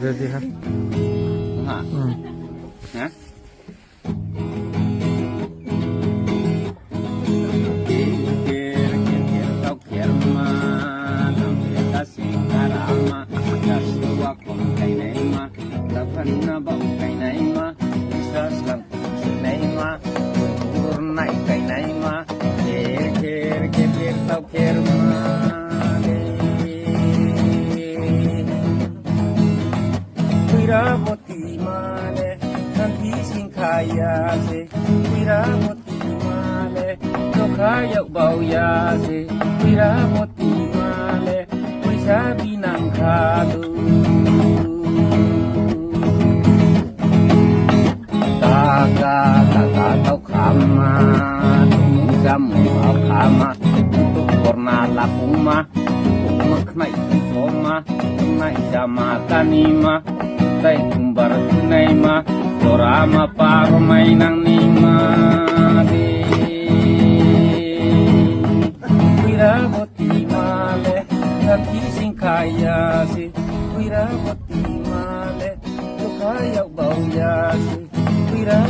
Jadi kan. Hả? Moti male, nanti sing kaya se. Wira moti male, no kaya bau ya se. Wira moti male, wisa binang kadu. Taka tau kama, jamu au kama, untuk korna lakuma, maknai soma, maknai jama kanima. Tay kumbar tunay ma, dorama paro may nang nima de. Wira moti male, nagising kaya si. Wira moti male, kaya bau ya si. Wira